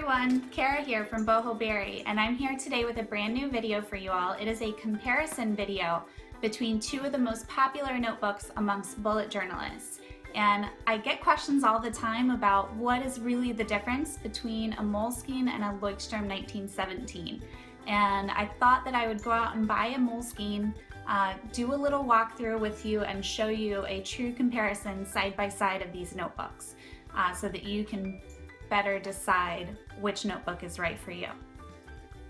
everyone, Kara here from Boho Berry, and I'm here today with a brand new video for you all. It is a comparison video between two of the most popular notebooks amongst bullet journalists. And I get questions all the time about what is really the difference between a Moleskine and a Leuchtturm 1917. And I thought that I would go out and buy a Moleskine, do a little walkthrough with you and show you a true comparison side by side of these notebooks so that you can better decide which notebook is right for you.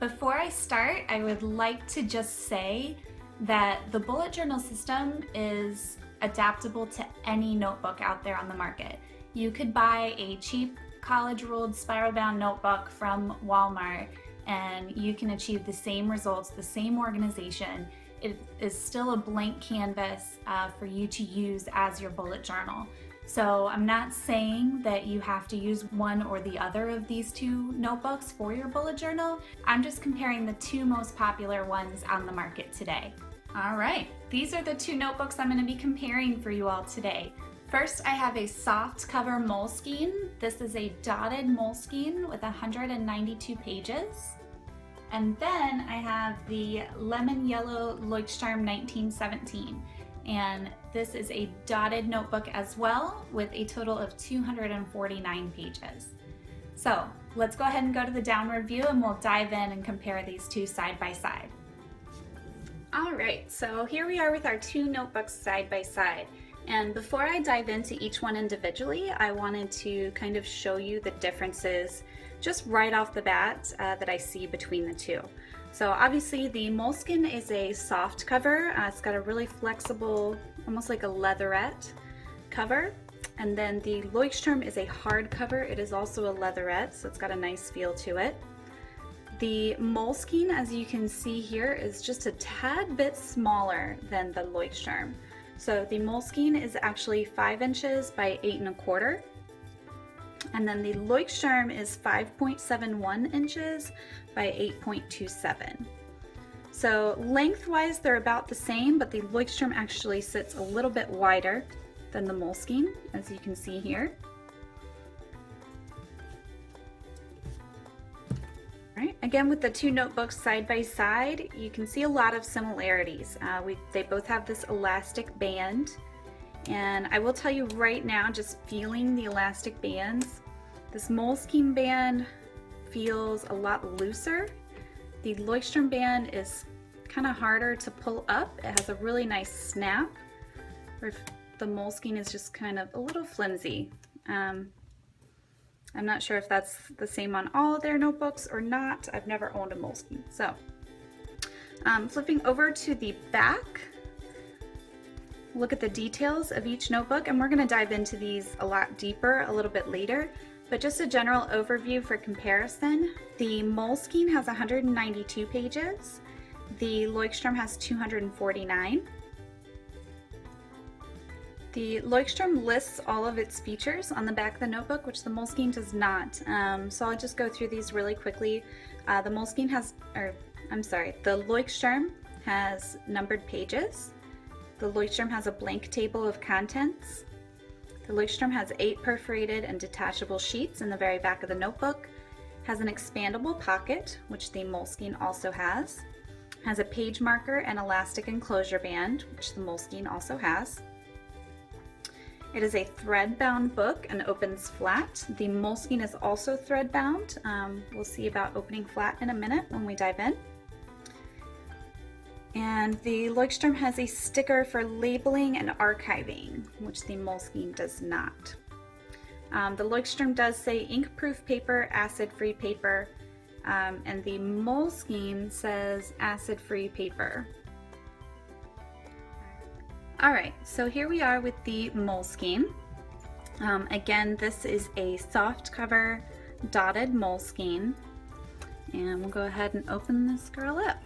Before I start, I would like to just say that the bullet journal system is adaptable to any notebook out there on the market. You could buy a cheap college-ruled spiral-bound notebook from Walmart and you can achieve the same results, the same organization. It is still a blank canvas for you to use as your bullet journal. So I'm not saying that you have to use one or the other of these two notebooks for your bullet journal. I'm just comparing the two most popular ones on the market today. All right, these are the two notebooks I'm going to be comparing for you all today. First, I have a soft cover Moleskine. This is a dotted Moleskine with 192 pages. And then I have the lemon yellow Leuchtturm 1917. And this is a dotted notebook as well with a total of 249 pages. So let's go ahead and go to the downward view and we'll dive in and compare these two side by side. All right, so here we are with our two notebooks side by side. And before I dive into each one individually, I wanted to kind of show you the differences just right off the bat that I see between the two. So obviously the Moleskine is a soft cover. It's got a really flexible, almost like a leatherette cover. And then the Leuchtturm is a hard cover. It is also a leatherette, so it's got a nice feel to it. The Moleskine, as you can see here, is just a tad bit smaller than the Leuchtturm. So the Moleskine is actually 5 inches by 8 1/4. And then the Leuchtturm is 5.71 inches by 8.27. So lengthwise they're about the same, but the Leuchtturm actually sits a little bit wider than the Moleskine, as you can see here. Right. Again, with the two notebooks side by side, you can see a lot of similarities. They both have this elastic band. And I will tell you right now, just feeling the elastic bands, this Moleskine band feels a lot looser. The Leuchtturm band is kind of harder to pull up. It has a really nice snap, where the Moleskine is just kind of a little flimsy. I'm not sure if that's the same on all of their notebooks or not. I've never owned a Moleskine. So flipping over to the back, look at the details of each notebook, and we're going to dive into these a lot deeper a little bit later, but just a general overview for comparison. The Moleskine has 192 pages. The Leuchtturm has 249. The Leuchtturm lists all of its features on the back of the notebook, which the Moleskine does not. So I'll just go through these really quickly. The Leuchtturm has numbered pages. The Leuchtturm has a blank table of contents. The Leuchtturm has 8 perforated and detachable sheets in the very back of the notebook, has an expandable pocket, which the Moleskine also has a page marker and elastic enclosure band, which the Moleskine also has. It is a thread-bound book and opens flat. The Moleskine is also thread-bound. We'll see about opening flat in a minute when we dive in. And the Leuchtturm has a sticker for labeling and archiving, which the Moleskine does not. The Leuchtturm does say ink-proof paper, acid-free paper, and the Moleskine says acid-free paper. All right, so here we are with the Moleskine. Again, this is a soft cover dotted Moleskine, and we'll go ahead and open this girl up.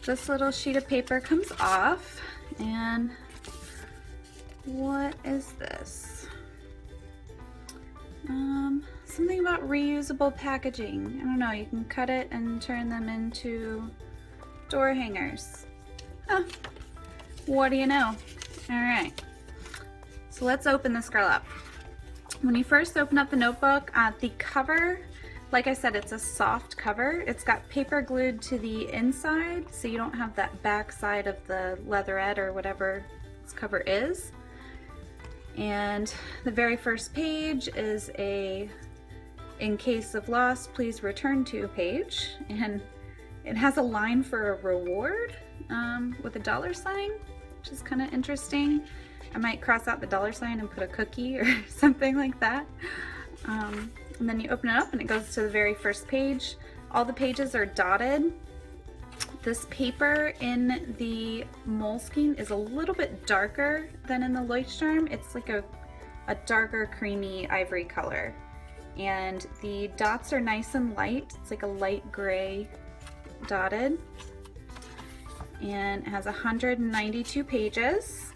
This little sheet of paper comes off, and what is this? Something about reusable packaging. I don't know, you can cut it and turn them into door hangers. Huh. What do you know? All right, so let's open this girl up. When you first open up the notebook, the cover, like I said, it's a soft cover. It's got paper glued to the inside, so you don't have that back side of the leatherette or whatever this cover is. And the very first page is a "in case of loss, please return to" page, and it has a line for a reward with a $sign, which is kind of interesting. I might cross out the $sign and put a cookie or something like that. And then you open it up and it goes to the very first page. All the pages are dotted. This paper in the Moleskine is a little bit darker than in the Leuchtturm. It's like a darker creamy ivory color. And the dots are nice and light. It's like a light gray dotted. And it has 192 pages.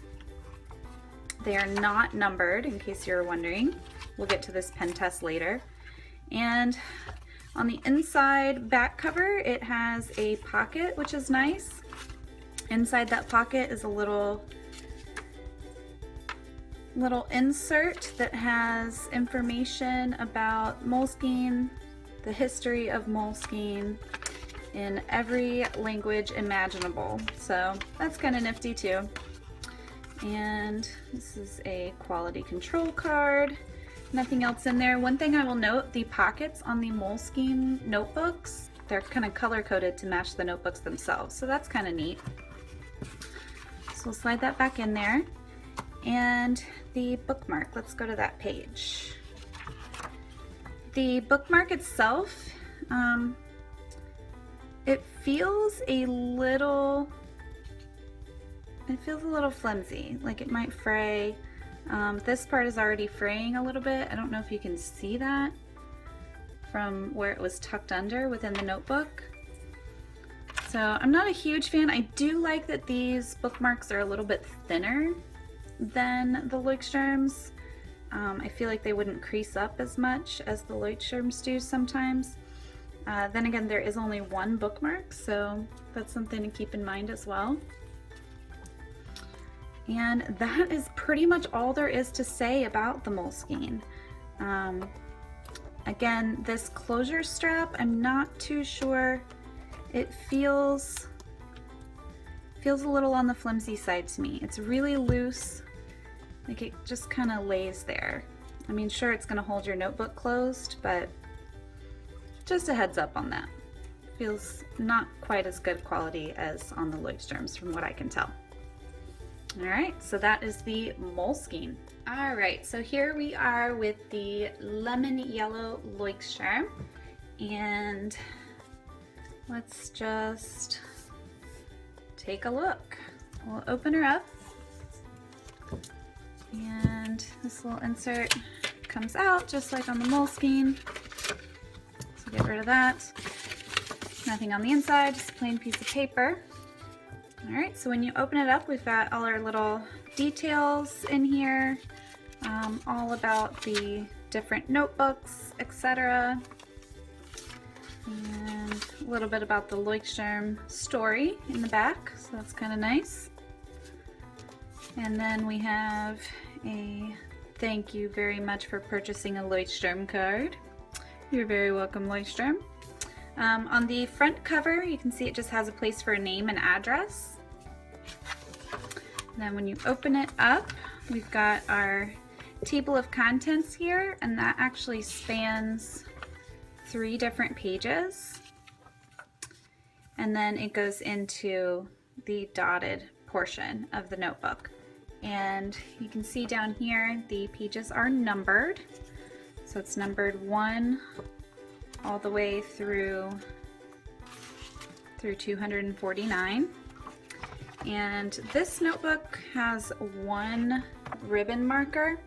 They are not numbered, in case you're wondering. We'll get to this pen test later. And on the inside back cover, it has a pocket, which is nice. Inside that pocket is a little insert that has information about Moleskine, the history of Moleskine in every language imaginable. So that's kind of nifty too. And this is a quality control card. Nothing else in there. One thing I will note, the pockets on the Moleskine notebooks, they're kind of color coded to match the notebooks themselves. So that's kind of neat. So we'll slide that back in there. And the bookmark, let's go to that page. The bookmark itself, it feels a little flimsy, like it might fray. This part is already fraying a little bit. I don't know if you can see that from where it was tucked under within the notebook. So I'm not a huge fan. I do like that these bookmarks are a little bit thinner than the Leuchtturms. I feel like they wouldn't crease up as much as the Leuchtturms do sometimes. Then again, there is only one bookmark, so that's something to keep in mind as well. And that is pretty much all there is to say about the Moleskine. Again, this closure strap, I'm not too sure. It feels a little on the flimsy side to me. It's really loose, like it just kind of lays there. I mean, sure, it's gonna hold your notebook closed, but just a heads up on that. Feels not quite as good quality as on the Leuchtturms from what I can tell. All right, so that is the Moleskine. All right, so here we are with the lemon yellow Leuchtturm, and let's just take a look. We'll open her up, and this little insert comes out just like on the Moleskine. So get rid of that. Nothing on the inside, just a plain piece of paper. All right, so when you open it up, we've got all our little details in here, all about the different notebooks, etc. And a little bit about the Leuchtturm story in the back, so that's kind of nice. And then we have a "thank you very much for purchasing a Leuchtturm" card. You're very welcome, Leuchtturm. On the front cover, you can see it just has a place for a name and address. And then when you open it up, we've got our table of contents here, and that actually spans 3 different pages. And then it goes into the dotted portion of the notebook. And you can see down here, the pages are numbered. So it's numbered 1 all the way through 249. And this notebook has 1 ribbon marker.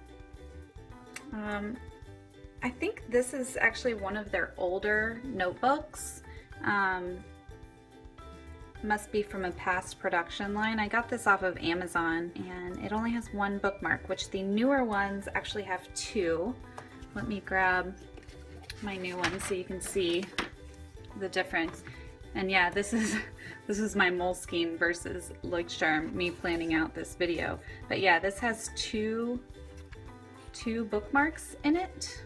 I think this is actually one of their older notebooks. Must be from a past production line. I got this off of Amazon, and it only has 1 bookmark, which the newer ones actually have 2. Let me grab my new one so you can see the difference. And yeah, this is my Moleskine versus Leuchtturm, me planning out this video. But yeah, this has 2 2 bookmarks in it.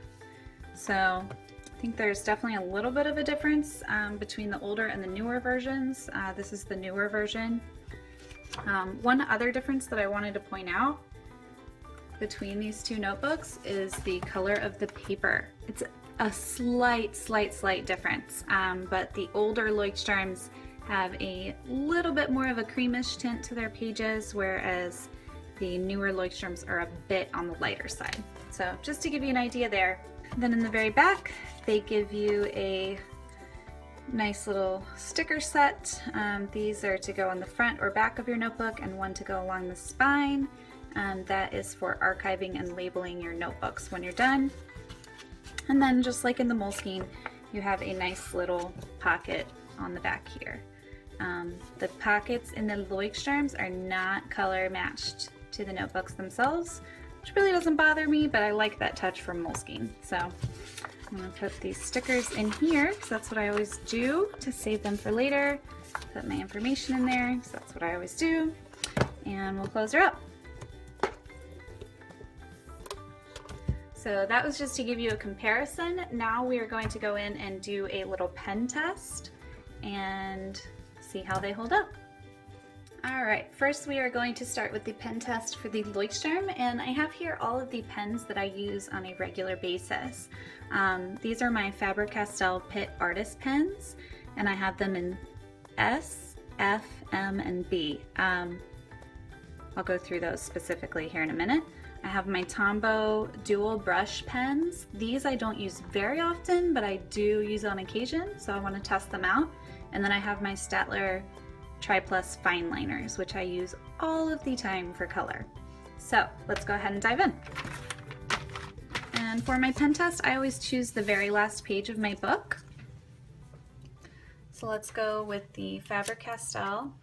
So I think there's definitely a little bit of a difference between the older and the newer versions. This is the newer version. One other difference that I wanted to point out between these 2 notebooks is the color of the paper. It's a slight difference, but the older Leuchtturms have a little bit more of a creamish tint to their pages, whereas the newer Leuchtturms are a bit on the lighter side. So just to give you an idea there. Then in the very back, they give you a nice little sticker set. These are to go on the front or back of your notebook, and one to go along the spine. That is for archiving and labeling your notebooks when you're done. And then just like in the Moleskine, you have a nice little pocket on the back here. The pockets in the Leuchtturms are not color matched to the notebooks themselves, which really doesn't bother me, but I like that touch from Moleskine. So I'm going to put these stickers in here because that's what I always do to save them for later. Put my information in there because that's what I always do. And we'll close her up. So that was just to give you a comparison. Now we are going to go in and do a little pen test and see how they hold up. Alright, first we are going to start with the pen test for the Leuchtturm, and I have here all of the pens that I use on a regular basis. These are my Faber Castell PITT artist pens, and I have them in S, F, M, and B. I'll go through those specifically here in a minute. I have my Tombow dual brush pens. These I don't use very often, but I do use on occasion, so I want to test them out. And then I have my Staedtler Triplus Fineliners, which I use all of the time for color. So let's go ahead and dive in. And for my pen test, I always choose the very last page of my book. So let's go with the Faber Castell.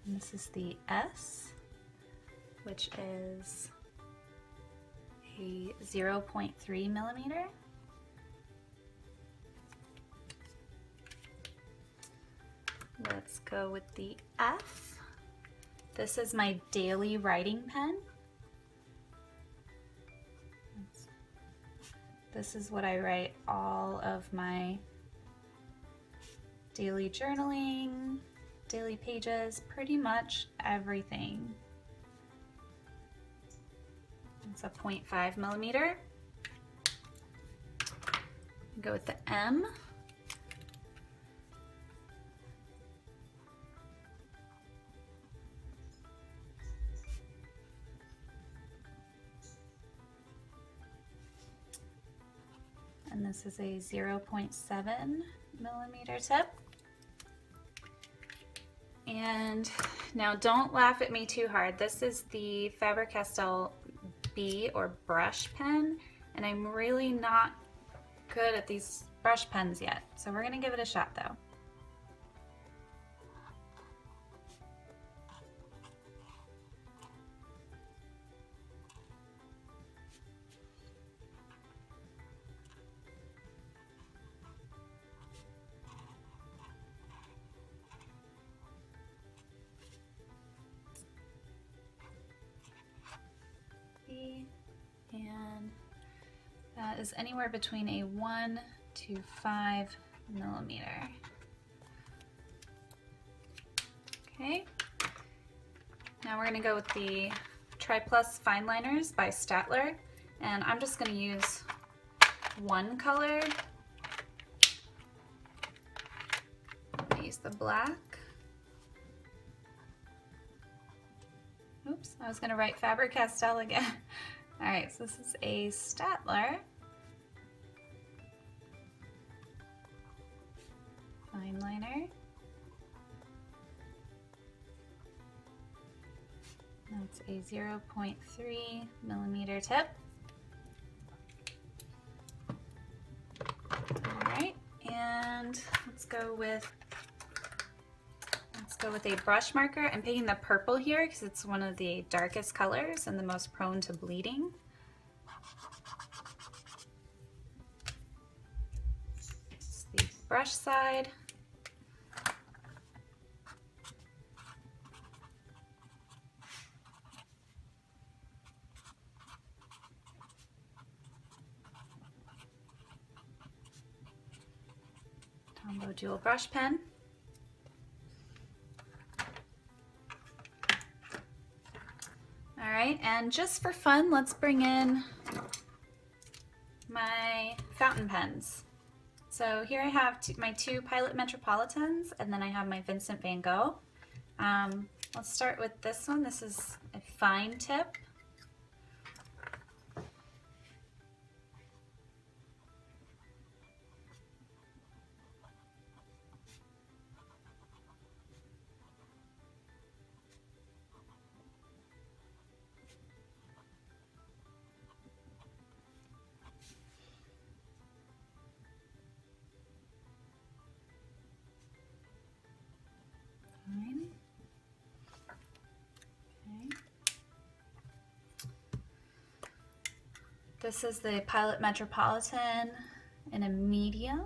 And this is the S, which is a 0.3 millimeter. Let's go with the F. This is my daily writing pen. This is what I write all of my daily journaling, daily pages, pretty much everything. It's a 0.5 millimeter. Go with the M. And this is a 0.7 millimeter tip. And now don't laugh at me too hard. This is the Faber Castell B or brush pen, and I'm really not good at these brush pens yet. So we're gonna give it a shot though. And that is anywhere between a 1 to 5 millimeter. Okay, now we're going to go with the Triplus Fineliners by Staedtler, and I'm just going to use one color. Use the black. Oops, I was going to write Faber Castell again. All right, so this is a Staedtler Fineliner. That's a 0.3 millimeter tip. All right, and let's go with a brush marker. I'm picking the purple here because it's one of the darkest colors and the most prone to bleeding. brush side. Tombow dual brush pen. All right, and just for fun, let's bring in my fountain pens. So here I have my two Pilot Metropolitans, and then I have my Vincent van Gogh. Let's start with this one. This is a fine tip. Fine. Okay. This is the Pilot Metropolitan in a medium.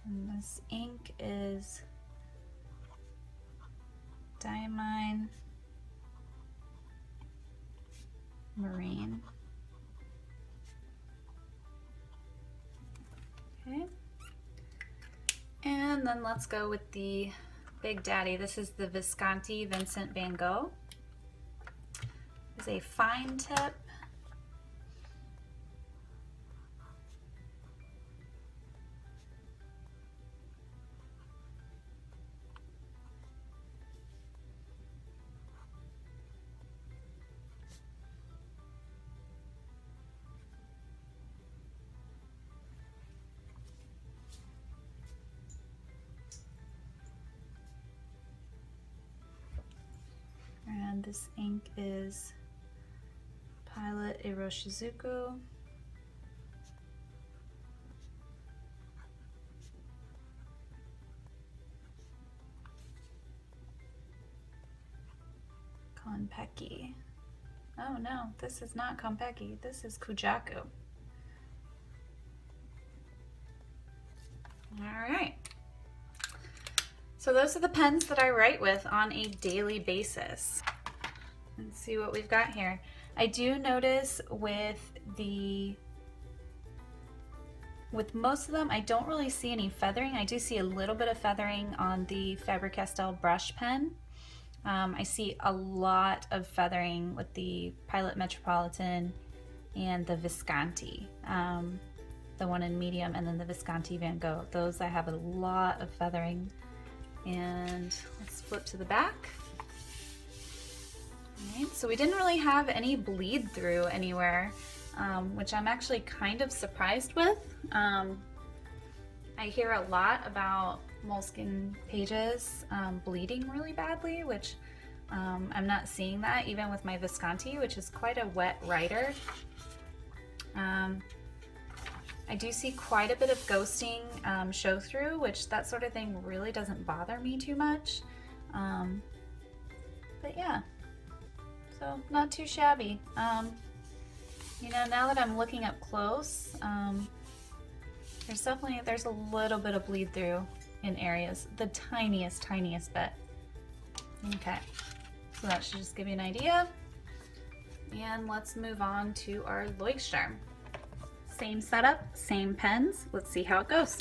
And this ink is Diamine Marine. Okay. And then let's go with the Big Daddy. This is the Visconti Vincent van Gogh. It's a fine tip. And this ink is Pilot Iroshizuku. Konpeki. Oh no, this is not Konpeki, this is Kujaku. All right. So those are the pens that I write with on a daily basis. Let's see what we've got here. I do notice with most of them, I don't really see any feathering. I do see a little bit of feathering on the Faber-Castell brush pen. I see a lot of feathering with the Pilot Metropolitan and the Visconti. The one in medium and then the Visconti Van Gogh. Those I have a lot of feathering. And let's flip to the back. All right, so we didn't really have any bleed through anywhere, which I'm actually kind of surprised with. I hear a lot about Moleskine pages bleeding really badly, which I'm not seeing that even with my Visconti, which is quite a wet writer. I do see quite a bit of ghosting show through, which that sort of thing really doesn't bother me too much. But yeah, so not too shabby. You know, now that I'm looking up close, there's a little bit of bleed through in areas, the tiniest bit. Okay, so that should just give you an idea. And let's move on to our Leuchtturm. Same setup, same pens. Let's see how it goes.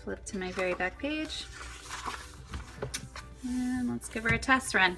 Flip to my very back page. And let's give her a test run.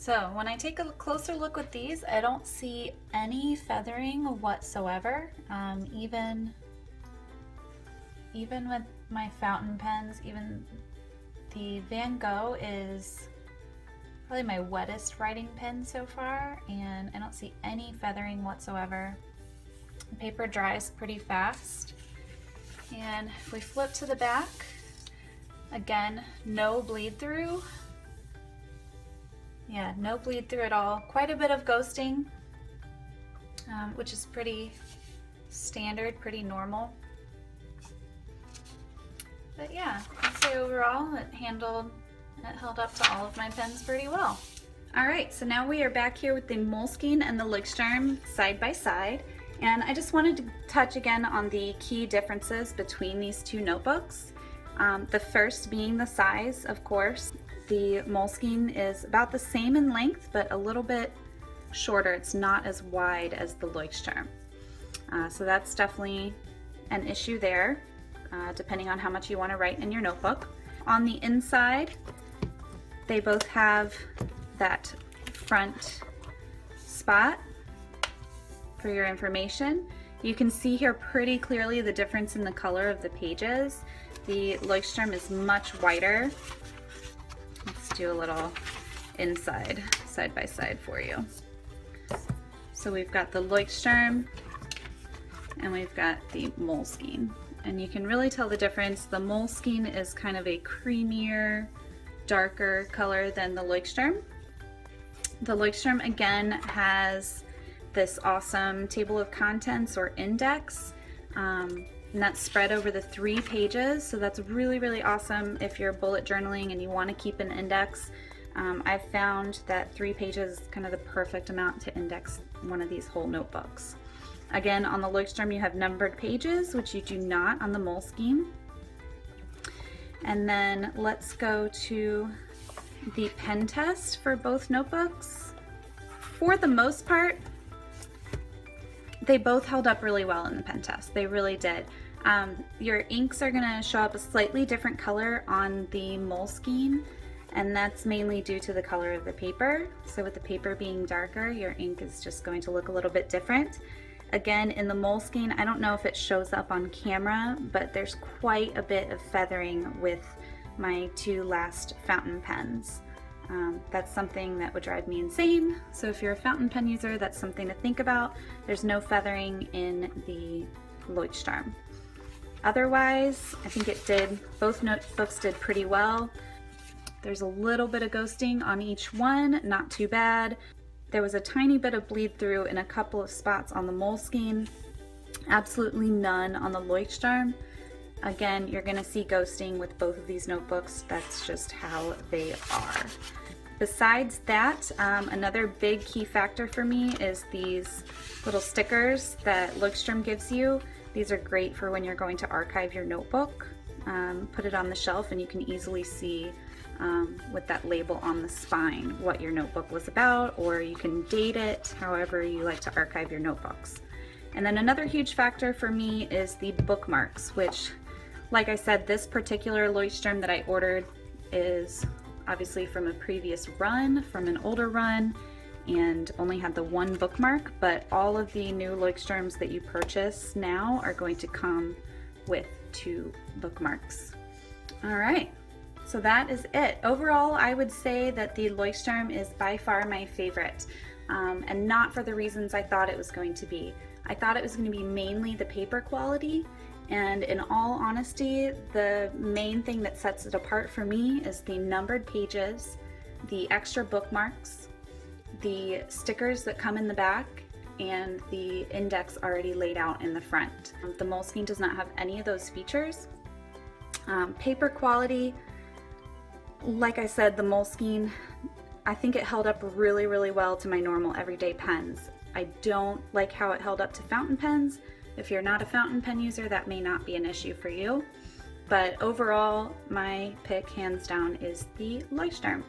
So when I take a closer look with these, I don't see any feathering whatsoever. Even with my fountain pens, even the Van Gogh is probably my wettest writing pen so far, and I don't see any feathering whatsoever. The paper dries pretty fast. And if we flip to the back, again, no bleed through. Yeah, no bleed through at all. Quite a bit of ghosting, which is pretty standard, pretty normal. But yeah, I'd say overall it held up to all of my pens pretty well. All right, so now we are back here with the Moleskine and the Leuchtturm side by side. And I just wanted to touch again on the key differences between these two notebooks. The first being the size, of course. The Moleskine is about the same in length, but a little bit shorter. It's not as wide as the Leuchtturm. So that's definitely an issue there, depending on how much you want to write in your notebook. On the inside, they both have that front spot for your information. You can see here pretty clearly the difference in the color of the pages. The Leuchtturm is much whiter. Let's do a little inside, side by side for you. So we've got the Leuchtturm and we've got the Moleskine. And you can really tell the difference. The Moleskine is kind of a creamier, darker color than the Leuchtturm. The Leuchtturm again has this awesome table of contents or index, and that's spread over the 3 pages. So that's really, really awesome if you're bullet journaling and you want to keep an index. I've found that 3 pages is kind of the perfect amount to index one of these whole notebooks. Again, on the Leuchtturm you have numbered pages, which you do not on the Moleskine. And then let's go to the pen test for both notebooks. For the most part, they both held up really well in the pen test. They really did. Your inks are gonna show up a slightly different color on the Moleskine, and that's mainly due to the color of the paper. So with the paper being darker, your ink is just going to look a little bit different. Again, in the Moleskine, I don't know if it shows up on camera, but there's quite a bit of feathering with my 2 last fountain pens. That's something that would drive me insane. So if you're a fountain pen user, that's something to think about. There's no feathering in the Leuchtturm. Otherwise, I think both notebooks did pretty well. There's a little bit of ghosting on each one, not too bad. There was a tiny bit of bleed through in a couple of spots on the Moleskine, absolutely none on the Leuchtturm. Again, you're gonna see ghosting with both of these notebooks. That's just how they are. Besides that, another big key factor for me is these little stickers that Leuchtturm gives you. These are great for when you're going to archive your notebook. Put it on the shelf and you can easily see with that label on the spine what your notebook was about, or you can date it however you like to archive your notebooks. And then another huge factor for me is the bookmarks, which, like I said, this particular Leuchtturm that I ordered is obviously from a previous run, from an older run, and only had the 1 bookmark, but all of the new Leuchtturms that you purchase now are going to come with 2 bookmarks. All right, so that is it. Overall, I would say that the Leuchtturm is by far my favorite, and not for the reasons I thought it was going to be. I thought it was going to be mainly the paper quality, and in all honesty, the main thing that sets it apart for me is the numbered pages, the extra bookmarks, the stickers that come in the back, and the index already laid out in the front. The Moleskine does not have any of those features. Paper quality, like I said, the Moleskine, I think it held up really, really well to my normal everyday pens. I don't like how it held up to fountain pens. If you're not a fountain pen user, that may not be an issue for you. But overall, my pick, hands down, is the Leuchtturm.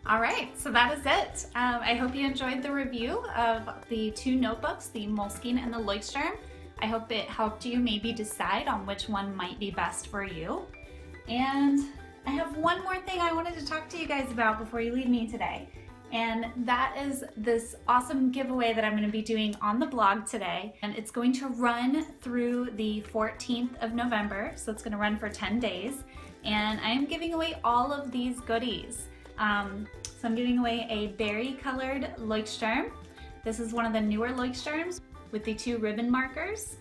All right, so that is it. I hope you enjoyed the review of the 2 notebooks, the Moleskine and the Leuchtturm. I hope it helped you maybe decide on which one might be best for you. And I have one more thing I wanted to talk to you guys about before you leave me today. And that is this awesome giveaway that I'm going to be doing on the blog today. And it's going to run through the 14th of November. So it's going to run for 10 days. And I am giving away all of these goodies. So I'm giving away a berry colored Leuchtturm. This is one of the newer Leuchtturms with the 2 ribbon markers.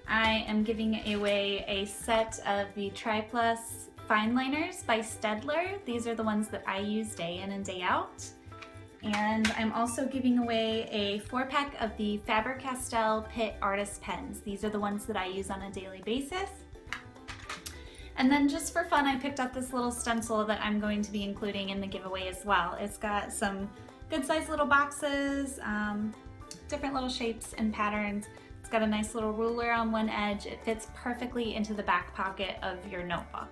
I am giving away a set of the Triplus Fineliners by Staedtler. These are the ones that I use day in and day out. And I'm also giving away a 4-pack of the Faber Castell PITT artist pens. These are the ones that I use on a daily basis. And then just for fun, I picked up this little stencil that I'm going to be including in the giveaway as well. It's got some good sized little boxes, different little shapes and patterns. It's got a nice little ruler on one edge. It fits perfectly into the back pocket of your notebook.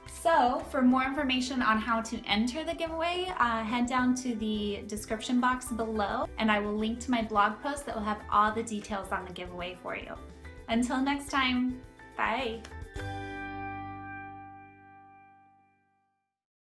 So for more information on how to enter the giveaway, head down to the description box below and I will link to my blog post that will have all the details on the giveaway for you. Until next time, bye!